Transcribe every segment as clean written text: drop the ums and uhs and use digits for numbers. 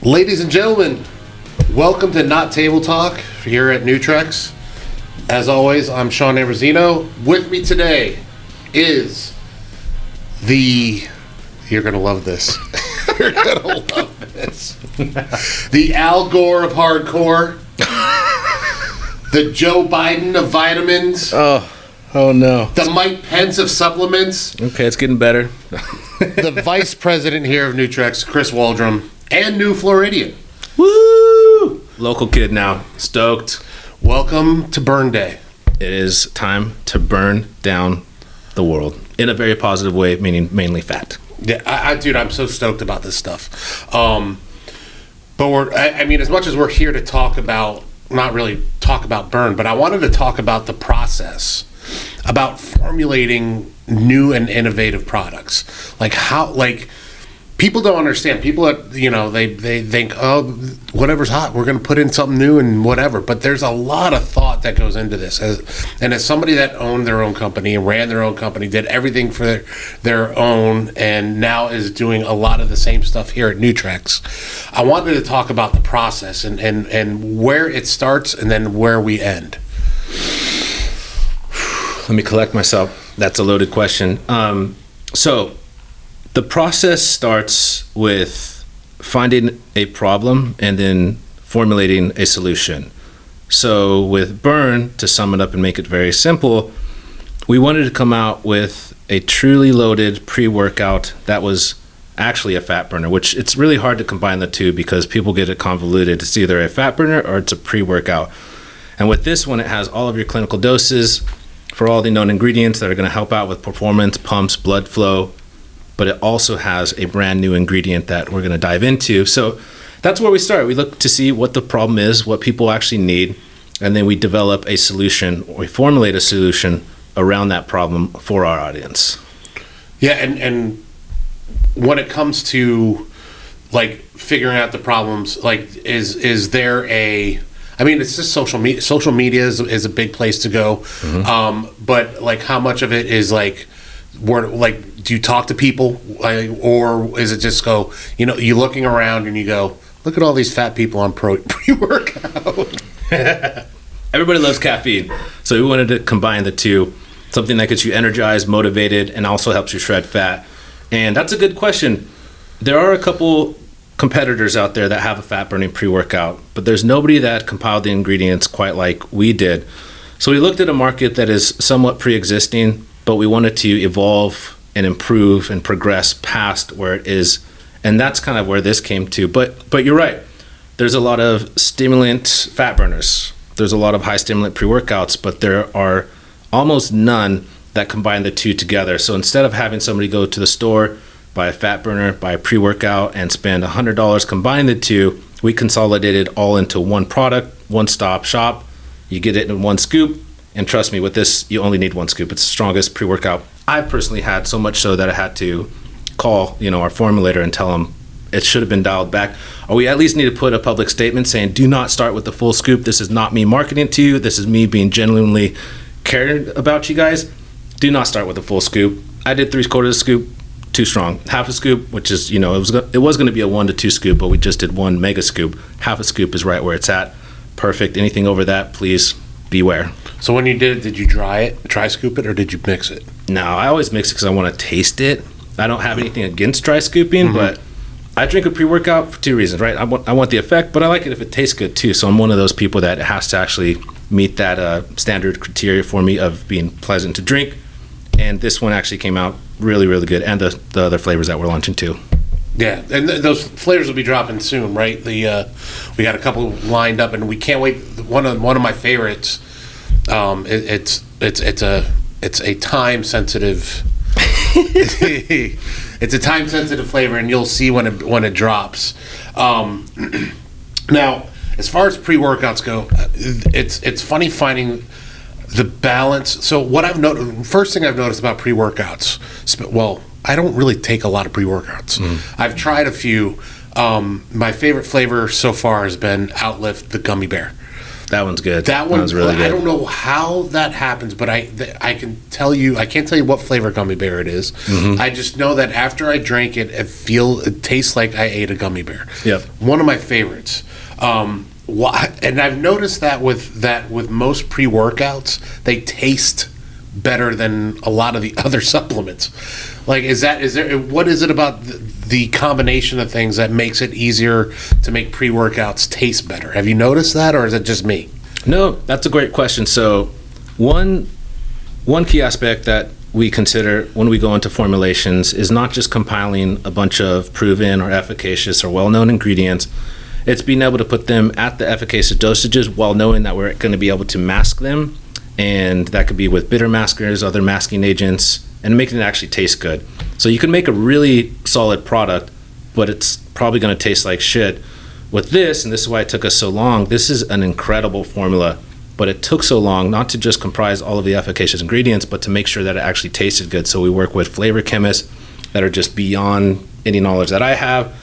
Ladies and gentlemen, welcome to Not Table Talk here at Nutrex. As always, I'm Shawn Ambrosino. With me today is you're going to love this. You're going to love this. The Al Gore of hardcore. The Joe Biden of vitamins. Oh no. The Mike Pence of supplements. Okay, it's getting better. The Vice President here of Nutrex, Chris Waldrum, and New Floridian. Woo! Local kid now. Stoked. Welcome to Burn Day. It is time to burn down the world in a very positive way, meaning mainly fat. Yeah, dude, I'm so stoked about this stuff. But I mean, as much as we're here to talk about, not really talk about burn, but I wanted to talk about the process, about formulating new and innovative products. People don't understand. People they think, oh, whatever's hot, we're going to put in something new and whatever. But there's a lot of thought that goes into this. And as somebody that owned their own company and ran their own company, did everything for their own, and now is doing a lot of the same stuff here at Nutrex, I wanted to talk about the process and where it starts and then where we end. Let me collect myself. That's a loaded question. So the process starts with finding a problem and then formulating a solution. So with burn, to sum it up and make it very simple, we wanted to come out with a truly loaded pre-workout that was actually a fat burner, which it's really hard to combine the two because people get it convoluted. It's either a fat burner or it's a pre-workout. And with this one, it has all of your clinical doses for all the known ingredients that are going to help out with performance, pumps, blood flow, but it also has a brand new ingredient that we're going to dive into. So that's where we start. We look to see what the problem is, what people actually need, and then we develop a solution, or we formulate a solution around that problem for our audience. Yeah, and when it comes to like figuring out the problems, like is there a, I mean, it's just social media. Social media is a big place to go. Mm-hmm. But like, how much of it is like, do you talk to people, or is it just go, you're looking around and you go, look at all these fat people on pre-workout. Everybody loves caffeine, so we wanted to combine the two, something that gets you energized, motivated, and also helps you shred fat. And that's a good question. There are a couple competitors out there that have a fat burning pre-workout, but there's nobody that compiled the ingredients quite like we did. So we looked at a market that is somewhat pre-existing, but we wanted to evolve and improve and progress past where it is, and that's kind of where this came to. But you're right. There's a lot of stimulant fat burners. There's a lot of high stimulant pre-workouts, but there are almost none that combine the two together. So instead of having somebody go to the store, buy a fat burner, buy a pre-workout, and spend $100 combining the two, we consolidated all into one product, one-stop shop. You get it in one scoop. And trust me, with this, you only need one scoop. It's the strongest pre-workout I personally had, so much so that I had to call, our formulator and tell him it should have been dialed back. Or we at least need to put a public statement saying, do not start with the full scoop. This is not me marketing to you. This is me being genuinely cared about you guys. Do not start with the full scoop. I did 3/4 scoop, too strong. Half a scoop, which is, it was going to be a 1 to 2 scoop, but we just did 1 mega scoop. Half a scoop is right where it's at. Perfect. Anything over that, please beware. So when you did you dry scoop it, or did you mix it? No, I always mix it because I want to taste it. I don't have anything against dry scooping, mm-hmm. But I drink a pre-workout for 2 reasons, right? I want the effect, but I like it if it tastes good too. So I'm one of those people that has to actually meet that standard criteria for me of being pleasant to drink. And this one actually came out really, really good, and the other flavors that we're launching too. Yeah, and those flavors will be dropping soon, right? We got a couple lined up, and we can't wait. One of my favorites. It's a time sensitive. It's a time sensitive flavor, and you'll see when it drops. Now, as far as pre-workouts go, it's funny finding the balance. So what I've noticed, first thing I've noticed about pre-workouts, well, I don't really take a lot of pre-workouts. I've tried a few. My favorite flavor so far has been OUTLIFT, the gummy bear. That one's good. That one was really good. I don't know how that happens, but I can tell you, I can't tell you what flavor gummy bear it is. I just know that after I drank it, it tastes like I ate a gummy bear. Yep. One of my favorites. And I've noticed that with most pre-workouts, they taste better than a lot of the other supplements. Like, what is it about the combination of things that makes it easier to make pre-workouts taste better? Have you noticed that, or is it just me? No, that's a great question. So one key aspect that we consider when we go into formulations is not just compiling a bunch of proven or efficacious or well-known ingredients. It's being able to put them at the efficacious dosages while knowing that we're going to be able to mask them, and that could be with bitter maskers, other masking agents, and making it actually taste good. So you can make a really solid product, but it's probably going to taste like shit. With this, and this is why it took us so long, this is an incredible formula, but it took so long not to just comprise all of the efficacious ingredients, but to make sure that it actually tasted good. So we work with flavor chemists that are just beyond any knowledge that I have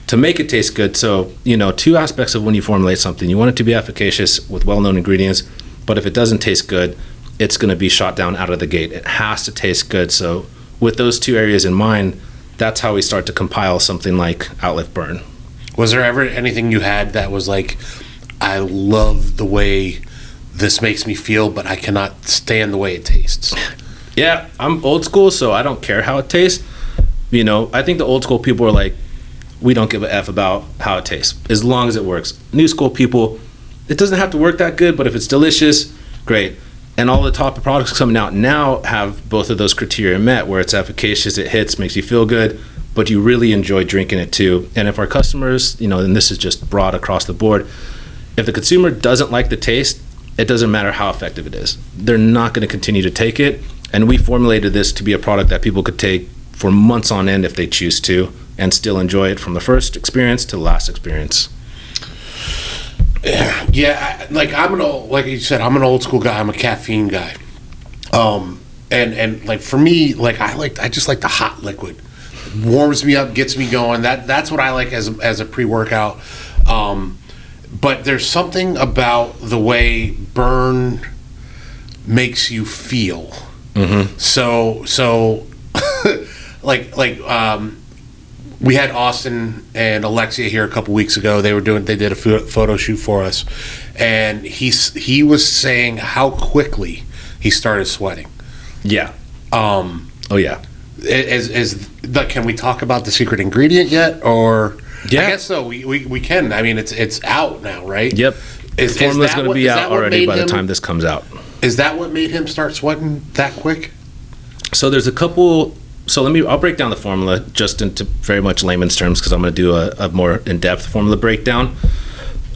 to make it taste good. So, two aspects of when you formulate something. You want it to be efficacious with well-known ingredients, but if it doesn't taste good, it's going to be shot down out of the gate. It has to taste good. So with those two areas in mind, that's how we start to compile something like OUTLIFT BURN. Was there ever anything you had that was like, I love the way this makes me feel, but I cannot stand the way it tastes? Yeah, I'm old school, so I don't care how it tastes. I think the old school people are like, we don't give a F about how it tastes, as long as it works. New school people, it doesn't have to work that good, but if it's delicious, great. And all the top products coming out now have both of those criteria met, where it's efficacious, it hits, makes you feel good, but you really enjoy drinking it too. And if our customers, and this is just broad across the board, if the consumer doesn't like the taste, it doesn't matter how effective it is. They're not going to continue to take it. And we formulated this to be a product that people could take for months on end if they choose to, and still enjoy it from the first experience to the last experience. Yeah, like you said, I'm an old school guy. I'm a caffeine guy. And like for me, like I just like the hot liquid. It warms me up, gets me going. That's what I like as a pre-workout. But there's something about the way Burn makes you feel. Mm-hmm. So we had Austin and Alexia here a couple weeks ago. They did a photo shoot for us, and he was saying how quickly he started sweating. Yeah. Oh yeah. Can we talk about the secret ingredient yet? Or yeah, I guess so. We can. I mean, it's out now, right? Yep. The formula's going to be out already by the time this comes out. Is that what made him start sweating that quick? So there's a couple. So I'll break down the formula just into very much layman's terms, because I'm going to do a more in-depth formula breakdown.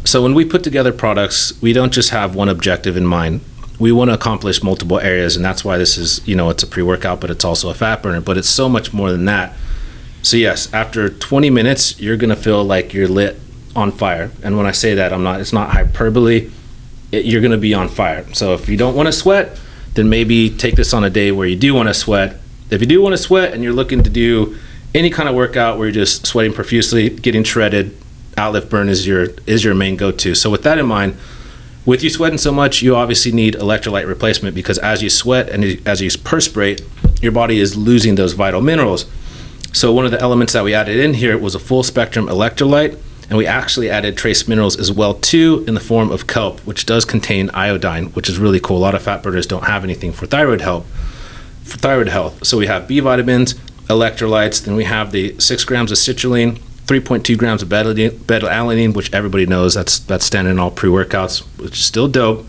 So when we put together products, we don't just have one objective in mind. We want to accomplish multiple areas, and that's why this is, it's a pre-workout, but it's also a fat burner, but it's so much more than that. So yes, after 20 minutes, you're going to feel like you're lit on fire. And when I say that, it's not hyperbole. You're going to be on fire. So if you don't want to sweat, then maybe take this on a day where you do want to sweat. If you do want to sweat and you're looking to do any kind of workout where you're just sweating profusely, getting shredded, OUTLIFT BURN is your main go-to. So with that in mind, with you sweating so much, you obviously need electrolyte replacement, because as you sweat and as you perspirate, your body is losing those vital minerals. So one of the elements that we added in here was a full spectrum electrolyte, and we actually added trace minerals as well too, in the form of kelp, which does contain iodine, which is really cool. A lot of fat burners don't have anything for thyroid health. So we have B vitamins, electrolytes, then we have the 6 grams of citrulline, 3.2 grams of beta-alanine, which everybody knows that's standard in all pre-workouts, which is still dope.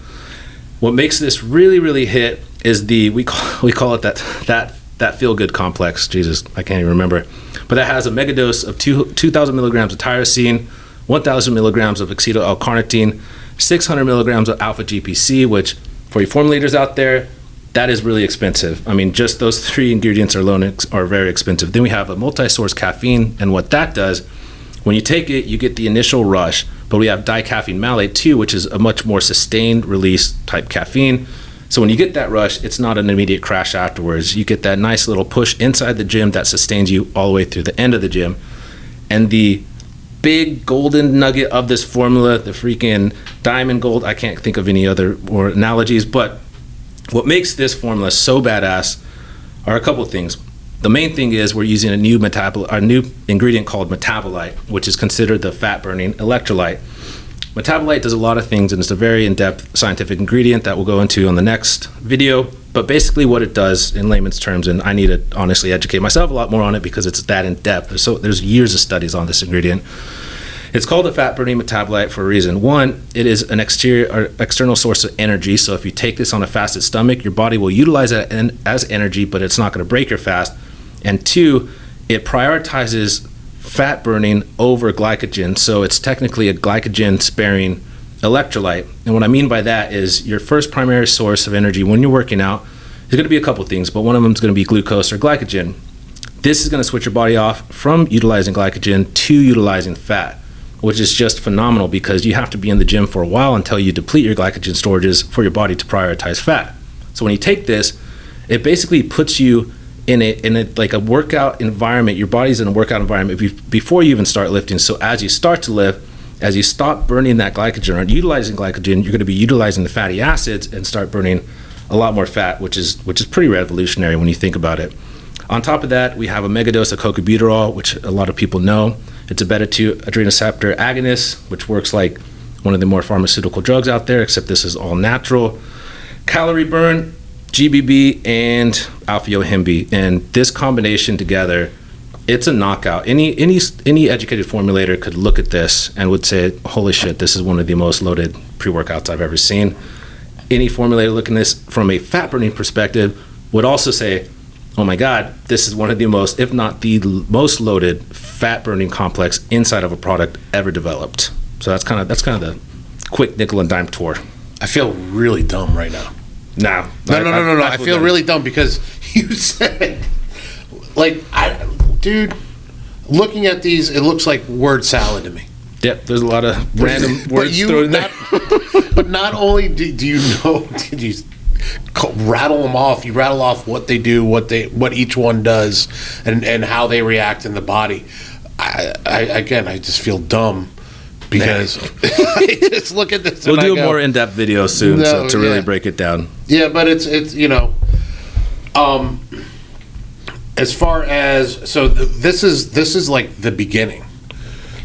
What makes this really, really hit is we call it that feel-good complex. Jesus, I can't even remember. But that has a mega dose of 2,000 milligrams of tyrosine, 1,000 milligrams of acetyl-L-carnitine, 600 milligrams of alpha-GPC, which for you formulators out there, that is really expensive. I mean, just those 3 ingredients alone are very expensive. Then we have a multi-source caffeine, and what that does, when you take it, you get the initial rush, but we have dicaffeine malate too, which is a much more sustained release type caffeine. So when you get that rush, it's not an immediate crash afterwards. You get that nice little push inside the gym that sustains you all the way through the end of the gym. And the big golden nugget of this formula, the freaking diamond gold. I can't think of any other or analogies, but what makes this formula so badass are a couple of things. The main thing is we're using a new ingredient called metabolite, which is considered the fat-burning electrolyte. Metabolite does a lot of things, and it's a very in-depth scientific ingredient that we'll go into on the next video. But basically what it does in layman's terms, and I need to honestly educate myself a lot more on it because it's that in-depth. There's years of studies on this ingredient. It's called a fat-burning metabolite for a reason. One, it is an external source of energy. So if you take this on a fasted stomach, your body will utilize it as energy, but it's not going to break your fast. And two, it prioritizes fat burning over glycogen. So it's technically a glycogen sparing electrolyte. And what I mean by that is your first primary source of energy when you're working out is going to be a couple things, but one of them is going to be glucose or glycogen. This is going to switch your body off from utilizing glycogen to utilizing fat, which is just phenomenal because you have to be in the gym for a while until you deplete your glycogen storages for your body to prioritize fat. So when you take this, it basically puts you in a like a workout environment. Your body's in a workout environment before you even start lifting. So as you start to lift, as you stop burning that glycogen or utilizing glycogen, you're going to be utilizing the fatty acids and start burning a lot more fat, which is pretty revolutionary when you think about it. On top of that, we have a megadose of cocobuterol, which a lot of people know. It's a beta-2 adrenoceptor agonist, which works like one of the more pharmaceutical drugs out there, except this is all natural. Calorie burn, GBB, and alpha-yohimbe. And this combination together, it's a knockout. Any educated formulator could look at this and would say, holy shit, this is one of the most loaded pre-workouts I've ever seen. Any formulator looking at this from a fat-burning perspective would also say, oh my God, this is one of the most, if not the most loaded fat-burning complex inside of a product ever developed. So that's kind of the quick nickel and dime tour. I feel really dumb right now. No. I feel really dumb because you said, dude, looking at these, it looks like word salad to me. Yep, there's a lot of random words thrown in there. But not only do you know, did you rattle them off? You rattle off what they do, what each one does, and how they react in the body. I just feel dumb because I just look at this. We'll do a more in-depth video soon to really break it down. Yeah, but it's as far as this is like the beginning.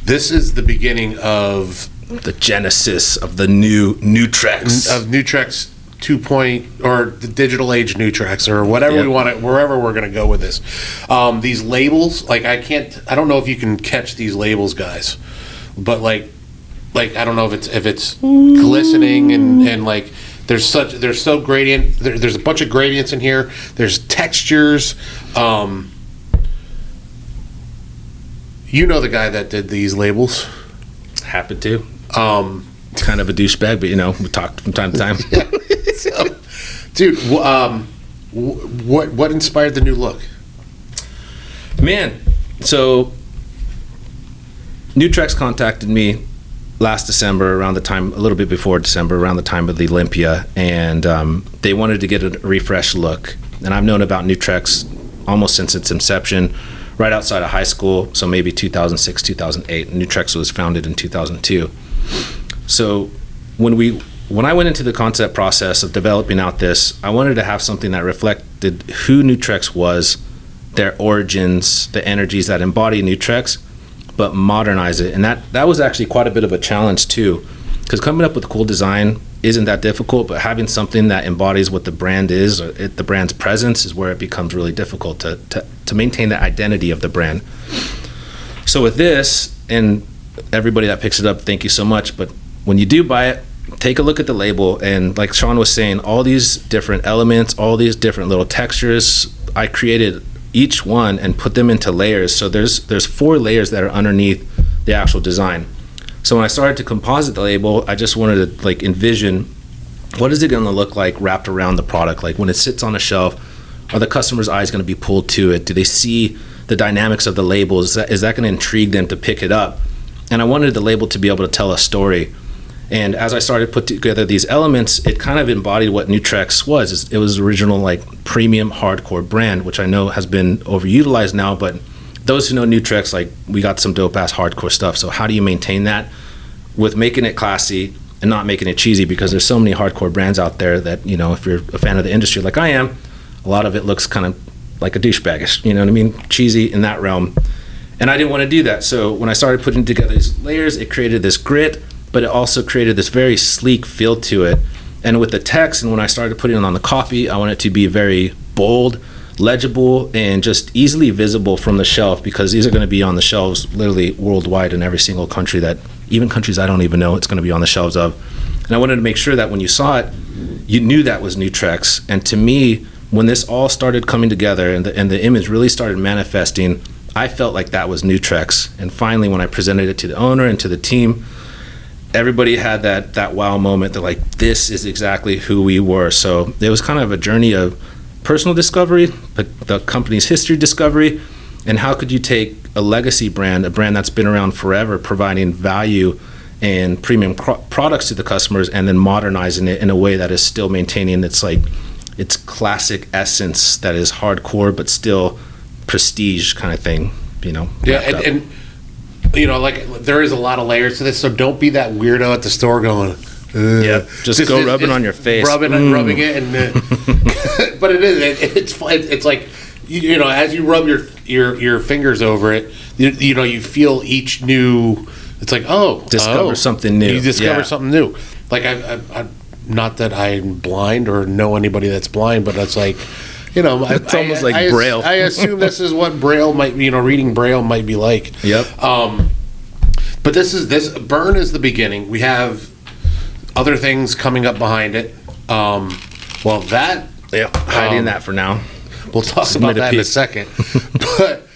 This is the beginning of the genesis of the new Nutrex. Of Nutrex 2.0 or the digital age Nutrex or whatever we want to, wherever we're going to go with this. These labels, I don't know if you can catch these labels, guys, but like I don't know if it's glistening and like there's so gradient. There's a bunch of gradients in here. There's textures. You know the guy that did these labels. Happen to. Kind of a douchebag, but we talk from time to time. Yeah. So, dude, what inspired the new look? Man, so Nutrex contacted me last December, a little bit before December, around the time of the Olympia, and they wanted to get a refresh look. And I've known about Nutrex almost since its inception, right outside of high school, so maybe 2006, 2008. Nutrex was founded in 2002. So when I went into the concept process of developing out this, I wanted to have something that reflected who Nutrex was, their origins, the energies that embody Nutrex, but modernize it. And that was actually quite a bit of a challenge too, because coming up with a cool design isn't that difficult, but having something that embodies what the brand is, or the brand's presence, is where it becomes really difficult to maintain the identity of the brand. So with this, and everybody that picks it up, thank you so much, but when you do buy it, take a look at the label, and like Shawn was saying, all these different elements, all these different little textures, I created each one and put them into layers. So there's 4 layers that are underneath the actual design. So when I started to composite the label, I just wanted to envision what is it going to look like wrapped around the product. Like when it sits on a shelf, are the customer's eyes going to be pulled to it? Do they see the dynamics of the label? Is that going to intrigue them to pick it up? And I wanted the label to be able to tell a story. And as I started to put together these elements, it kind of embodied what Nutrex was. It was original premium hardcore brand, which I know has been overutilized now, but those who know Nutrex, we got some dope ass hardcore stuff. So how do you maintain that with making it classy, and not making it cheesy, because there's so many hardcore brands out there that, you know, if you're a fan of the industry like I am, a lot of it looks kind of like a douchebagish, you know what I mean? Cheesy in that realm. And I didn't want to do that. So when I started putting together these layers, it created this grit, but it also created this very sleek feel to it. And with the text, and when I started putting it on the copy, I want it to be very bold, legible, and just easily visible from the shelf, because these are going to be on the shelves literally worldwide in every single country, that even countries I don't even know, it's going to be on the shelves of. And I wanted to make sure that when you saw it, you knew that was Nutrex. And to me, when this all started coming together and the image really started manifesting, I felt like that was Nutrex. And finally, when I presented it to the owner and to the team, everybody had that wow moment. They're like, this is exactly who we were. So it was kind of a journey of personal discovery, but the company's history discovery, and how could you take a legacy brand, a brand that's been around forever, providing value and premium products to the customers, and then modernizing it in a way that is still maintaining its classic essence that is hardcore but still prestige kind of thing, you know? Yeah, and you know, like, there is a lot of layers to this, so don't be that weirdo at the store going, yeah, just go rubbing on your face, rubbing it, and but it's like, you know, as you rub your fingers over it, you know, you feel each new. It's like, discover something new. You discover something new. Like, I not that I'm blind or know anybody that's blind, but it's like, you know, it's almost like Braille. I assume this is what Braille might, you know, reading Braille might be like. Yep. But this burn is the beginning. We have other things coming up behind it. Well, that, hiding that for now. We'll talk about that in a second. But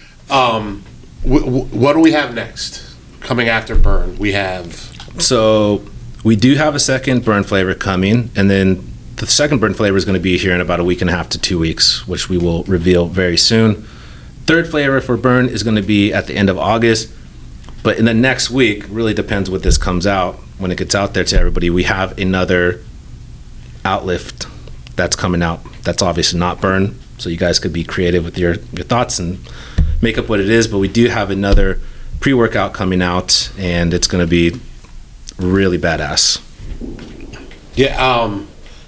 what do we have next coming after burn? So we do have a second burn flavor coming, and then the second burn flavor is going to be here in about a week and a half to 2 weeks, which we will reveal very soon. Third flavor for burn is going to be at the end of August. But in the next week, really depends what this comes out, when it gets out there to everybody, we have another OUTLIFT that's coming out. That's obviously not burn, so you guys could be creative with your thoughts and make up what it is. But we do have another pre-workout coming out, and it's going to be really badass. Yeah.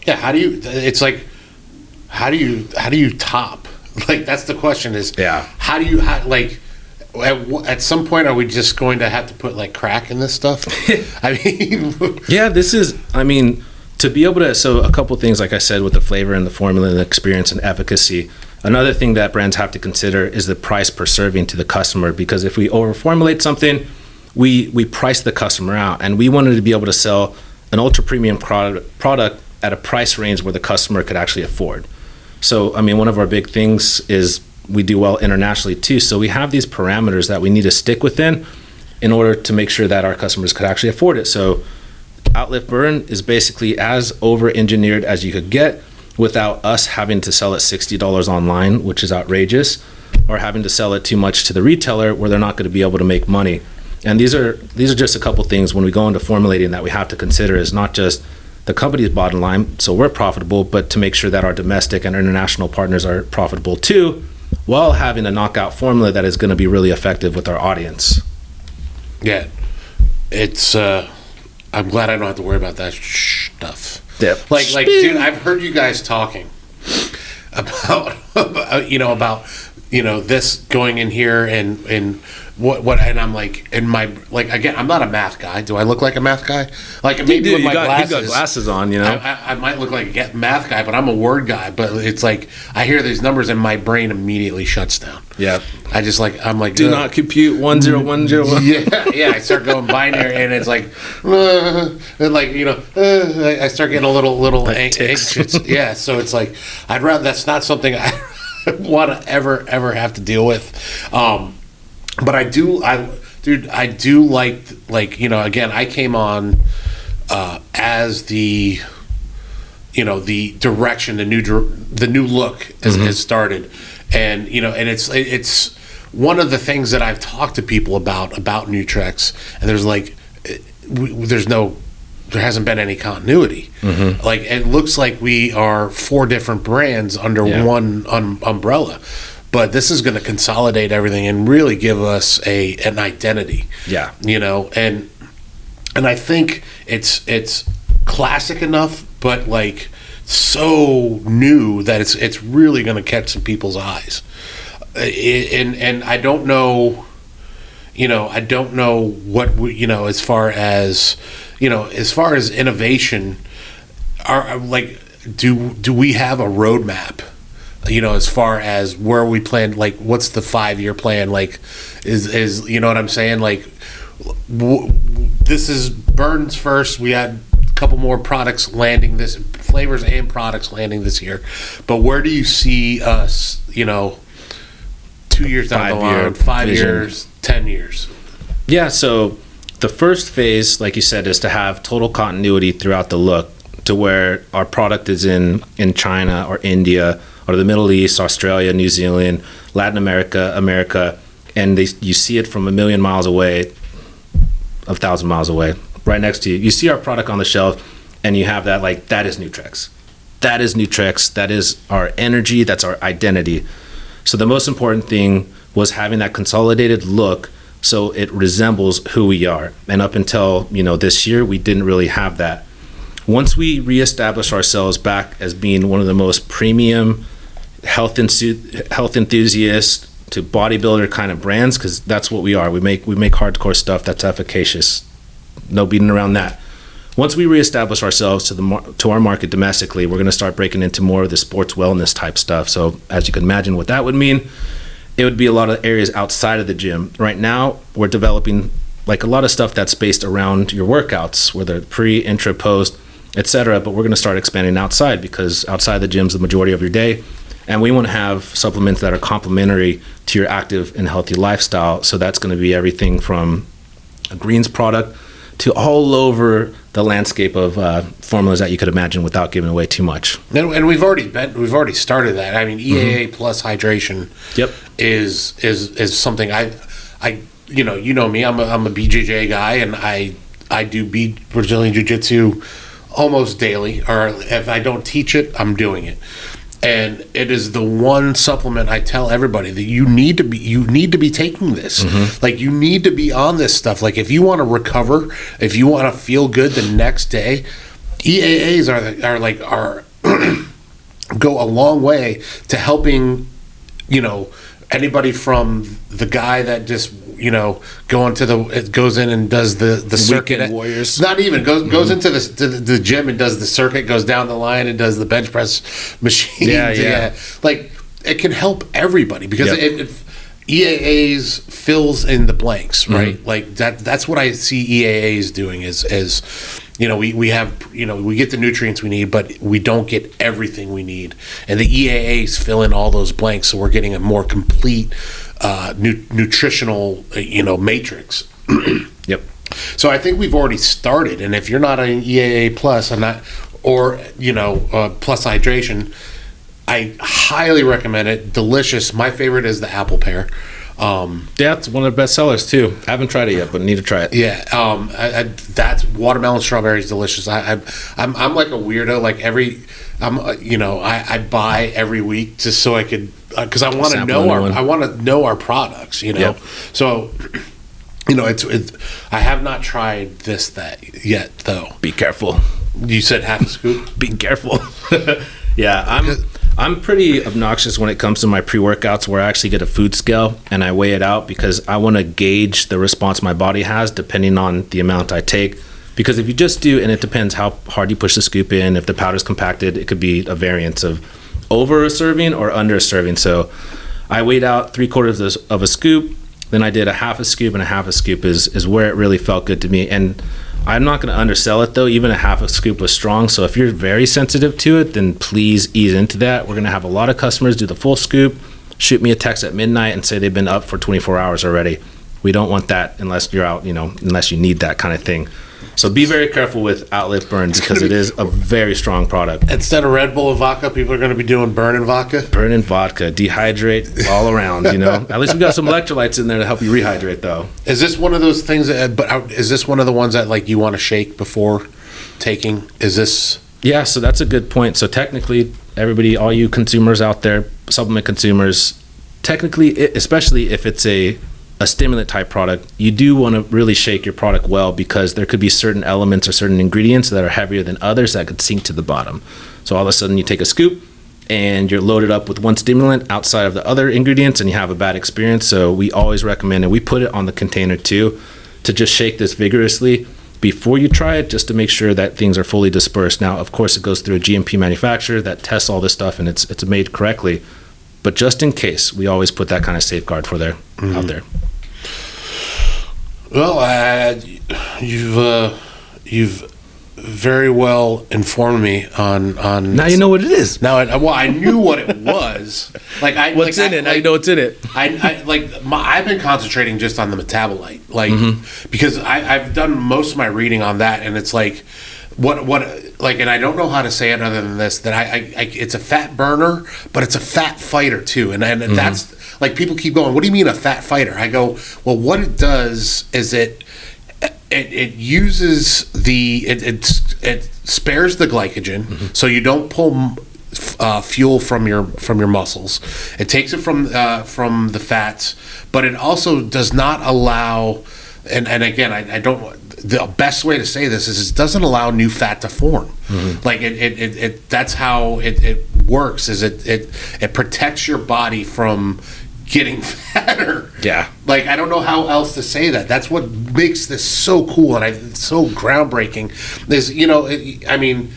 Yeah. How do you? It's like, how do you top? Like, that's the question. Is how do you like? At some point, are we just going to have to put like crack in this stuff? I mean, yeah, this is, I mean, to be able to, so a couple things, like I said, with the flavor and the formula and the experience and efficacy. Another thing that brands have to consider is the price per serving to the customer, because if we overformulate something, we price the customer out, and we wanted to be able to sell an ultra premium product at a price range where the customer could actually afford. So, I mean, one of our big things is we do well internationally too. So we have these parameters that we need to stick within in order to make sure that our customers could actually afford it. So OUTLIFT Burn is basically as over-engineered as you could get without us having to sell it $60 online, which is outrageous, or having to sell it too much to the retailer where they're not going to be able to make money. And these are just a couple things when we go into formulating that we have to consider, is not just the company's bottom line, so we're profitable, but to make sure that our domestic and international partners are profitable too, while having a knockout formula that is going to be really effective with our audience. Yeah, it's. I'm glad I don't have to worry about that stuff. Yep. Like, dude, I've heard you guys talking about this going in here and what, and I'm like, again, I'm not a math guy. Do I look like a math guy? Like, maybe with my glasses. You got glasses on, you know. I might look like a math guy, but I'm a word guy. But it's like, I hear these numbers and my brain immediately shuts down. Yeah. I'm like, do not compute 10101. Yeah. I start going binary, and it's like, and like, I start getting a little anxious. Yeah. So it's like, I'd rather, that's not something I want to ever have to deal with. But I do like, again, I came on as the direction, the new look has started, and and it's one of the things that I've talked to people about Nutrex, and there hasn't been any continuity. Mm-hmm. Like, it looks like we are 4 different brands under one umbrella. But this is going to consolidate everything and really give us an identity. Yeah. And And I think it's classic enough, but like so new that it's really going to catch some people's eyes. And I don't know, I don't know what as far as innovation, are like do we have a roadmap? As far as where we plan, like what's the 5-year plan? Like, is you know what I'm saying? Like, this is Burn's first. We had a couple more products landing flavors and products landing this year. But where do you see us? 2 years down the line, 5 years, 10 years. Yeah. So the first phase, like you said, is to have total continuity throughout the look, to where our product is in China or India or the Middle East, Australia, New Zealand, Latin America, and you see it from 1,000,000 miles away, 1,000 miles away, right next to you. You see our product on the shelf, and you have that, like, that is Nutrex. That is Nutrex. That is our energy. That's our identity. So the most important thing was having that consolidated look so it resembles who we are. And up until, this year, we didn't really have that. Once we reestablish ourselves back as being one of the most premium health enthusiast to bodybuilder kind of brands, because that's what we are. We make hardcore stuff that's efficacious. No beating around that. Once we reestablish ourselves to our market domestically, we're going to start breaking into more of the sports wellness type stuff. So as you can imagine what that would mean, it would be a lot of areas outside of the gym. Right now, we're developing like a lot of stuff that's based around your workouts, whether pre, intra, post, etc. But we're going to start expanding outside, because outside the gym is the majority of your day. And we want to have supplements that are complementary to your active and healthy lifestyle. So that's going to be everything from a greens product to all over the landscape of formulas that you could imagine without giving away too much. And we've already started that. I mean, EAA plus hydration. Yep. is something I me. I'm a BJJ guy, and I do Brazilian Jiu-Jitsu almost daily, or if I don't teach it, I'm doing it. And it is the one supplement I tell everybody that you need to be taking this. Like, you need to be on this stuff. Like, if you want to recover, if you want to feel good the next day, EAAs are go a long way to helping, anybody from the guy that just goes in and does the circuit. Weekend warriors. Not even goes into the gym and does the circuit, goes down the line and does the bench press machine. Yeah. Like, it can help everybody, because it EAAs fills in the blanks, right? Like that's what I see EAAs doing is we have we get the nutrients we need, but we don't get everything we need, and the EAAs fill in all those blanks, so we're getting a more complete nutritional matrix. Yep. So I think we've already started, and if you're not an EAA plus plus hydration, I highly recommend it. Delicious. My favorite is the apple pear. It's one of the best sellers too. I haven't tried it yet, but need to try it. Yeah, that's watermelon strawberry is delicious. I'm like a weirdo. Like I buy every week just so I could, because I want to know our products. Yep. So I have not tried that yet though. Be careful. You said half a scoop. Be careful. Yeah, I'm pretty obnoxious when it comes to my pre-workouts, where I actually get a food scale and I weigh it out, because I want to gauge the response my body has depending on the amount I take. Because if you just do, and it depends how hard you push the scoop in, if the powder's compacted, it could be a variance of over a serving or under a serving. So I weighed out 3/4 of a scoop, then I did a half a scoop, and a half a scoop is where it really felt good to me. And I'm not going to undersell it though. Even a half a scoop was strong. So if you're very sensitive to it, then please ease into that. We're going to have a lot of customers do the full scoop, shoot me a text at midnight and say they've been up for 24 hours already. We don't want that unless you're out, unless you need that kind of thing. So be very careful with OUTLIFT BURN, because it is a very strong product. Instead of Red Bull and vodka, people are going to be doing Burn and vodka. Burn and vodka, dehydrate all around. At least we got some electrolytes in there to help you rehydrate, though. Is this one of those things? Is this one of the ones that like you want to shake before taking? Is this? Yeah, so that's a good point. So technically, everybody, all you consumers out there, supplement consumers, technically, especially if it's a a stimulant type product, you do want to really shake your product well, because there could be certain elements or certain ingredients that are heavier than others that could sink to the bottom. So all of a sudden you take a scoop and you're loaded up with one stimulant outside of the other ingredients and you have a bad experience. So we always recommend, and we put it on the container too, to just shake this vigorously before you try it, just to make sure that things are fully dispersed. Now, of course, it goes through a GMP manufacturer that tests all this stuff and it's made correctly. But just in case, we always put that kind of safeguard for out there. Well, you've very well informed me on. Now you know what it is. Now, I knew what it was. What's in it? Now you know what's in it. I've been concentrating just on the metabolite, because I've done most of my reading on that, and it's like, and I don't know how to say it other than this, that it's a fat burner, but it's a fat fighter too, and that's like, people keep going, what do you mean a fat fighter? I go, well, what it does is it uses it spares the glycogen, so you don't pull fuel from your muscles. It takes it from the fats, but it also does not allow. And again, I don't. The best way to say this is it doesn't allow new fat to form. Like it that's how it works. Is it protects your body from getting fatter. Yeah. Like, I don't know how else to say that. That's what makes this so cool and so groundbreaking. Is, I mean,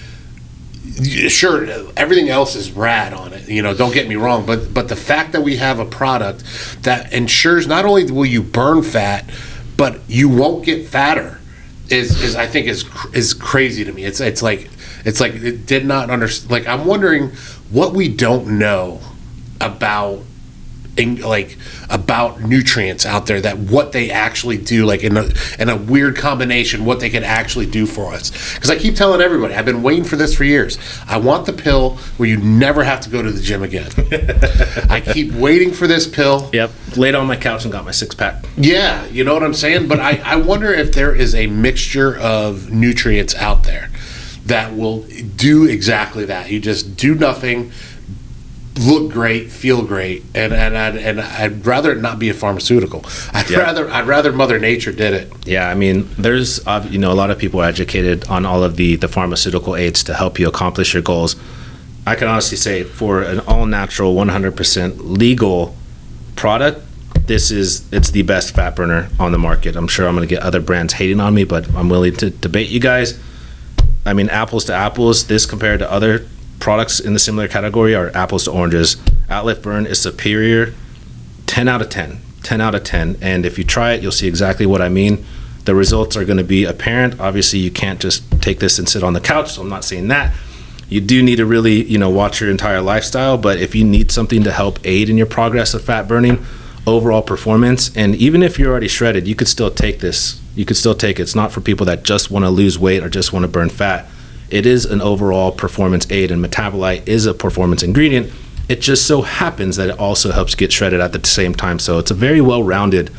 sure, everything else is rad on it. Don't get me wrong, but the fact that we have a product that ensures not only will you burn fat, but you won't get fatter is I think is crazy to me. It's like it did not understand. Like, I'm wondering what we don't know about nutrients out there, that what they actually do, like in a weird combination, what they can actually do for us. Because I keep telling everybody, I've been waiting for this for years. I want the pill where you never have to go to the gym again. I keep waiting for this pill. Yep. Laid on my couch and got my 6-pack. Yeah, you know what I'm saying? But I wonder if there is a mixture of nutrients out there that will do exactly that. You just do nothing, look great, feel great, and I'd rather it not be a pharmaceutical. I'd rather Mother Nature did it. Yeah, I mean, there's a lot of people are educated on all of the pharmaceutical aids to help you accomplish your goals. I can honestly say, for an all natural, 100% legal product, it's the best fat burner on the market. I'm sure I'm going to get other brands hating on me, but I'm willing to debate you guys. I mean, apples to apples, this compared to other products in the similar category are apples to oranges. OUTLIFT Burn is superior, 10 out of 10. And if you try it, you'll see exactly what I mean. The results are going to be apparent. Obviously, you can't just take this and sit on the couch, so I'm not saying that. You do need to really, watch your entire lifestyle, but if you need something to help aid in your progress of fat burning, overall performance, and even if you're already shredded, you could still take this. You could still take it. It's not for people that just want to lose weight or just want to burn fat. It is an overall performance aid, and metabolite is a performance ingredient. It just so happens that it also helps get shredded at the same time. So it's a very well-rounded,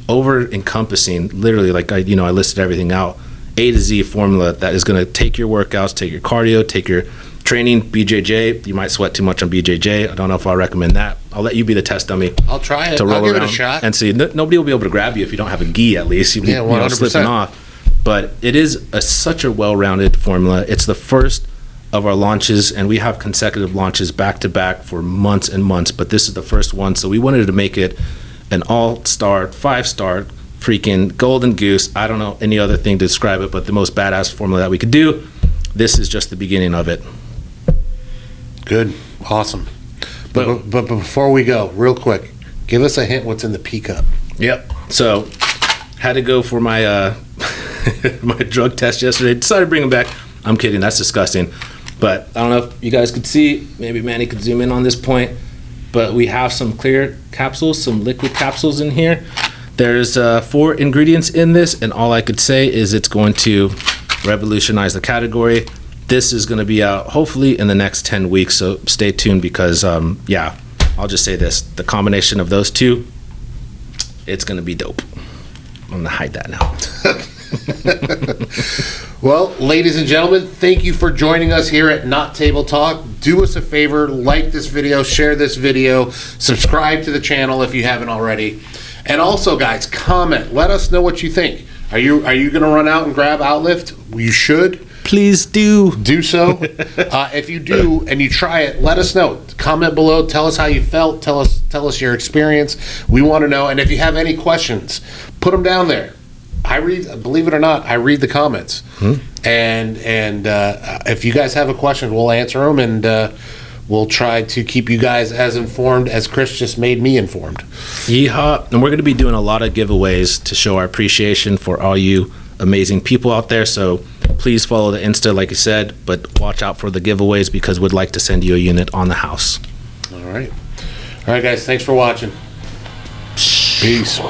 over-encompassing, literally, like I listed everything out, A to Z formula that is going to take your workouts, take your cardio, take your training, BJJ. You might sweat too much on BJJ. I don't know if I'll recommend that. I'll let you be the test dummy. I'll try it. I'll give it a shot. And see, nobody will be able to grab you if you don't have a gi at least. You'll be 100%. Slipping off. But it is such a well-rounded formula. It's the first of our launches, and we have consecutive launches back-to-back for months and months, but this is the first one, so we wanted to make it an all-star, 5-star, freaking golden goose. I don't know any other thing to describe it, but the most badass formula that we could do. This is just the beginning of it. Good. Awesome. But before we go, real quick, give us a hint what's in the pea cup. Yep. So, had to go for my my drug test yesterday. Decided to bring them back. I'm kidding. That's disgusting. But I don't know if you guys could see. Maybe Manny could zoom in on this point. But we have some clear capsules, some liquid capsules in here. There's 4 ingredients in this, and all I could say is it's going to revolutionize the category. This is going to be out hopefully in the next 10 weeks, so stay tuned because, I'll just say this. The combination of those two, it's going to be dope. I'm going to hide that now. Well, ladies and gentlemen, thank you for joining us here at Not Table Talk. Do us a favor, like this video, share this video, subscribe to the channel if you haven't already. And also, guys, comment. Let us know what you think. Are you going to run out and grab OUTLIFT? You should. Please do. Do so. If you do and you try it, let us know. Comment below. Tell us how you felt. Tell us your experience. We want to know. And if you have any questions, put them down there. I read. Believe it or not, I read the comments. And if you guys have a question, we'll answer them, and we'll try to keep you guys as informed as Chris just made me informed. Yeehaw. And we're going to be doing a lot of giveaways to show our appreciation for all you amazing people out there. So please follow the Insta, like you said, but watch out for the giveaways because we'd like to send you a unit on the house. All right. All right, guys. Thanks for watching. Peace.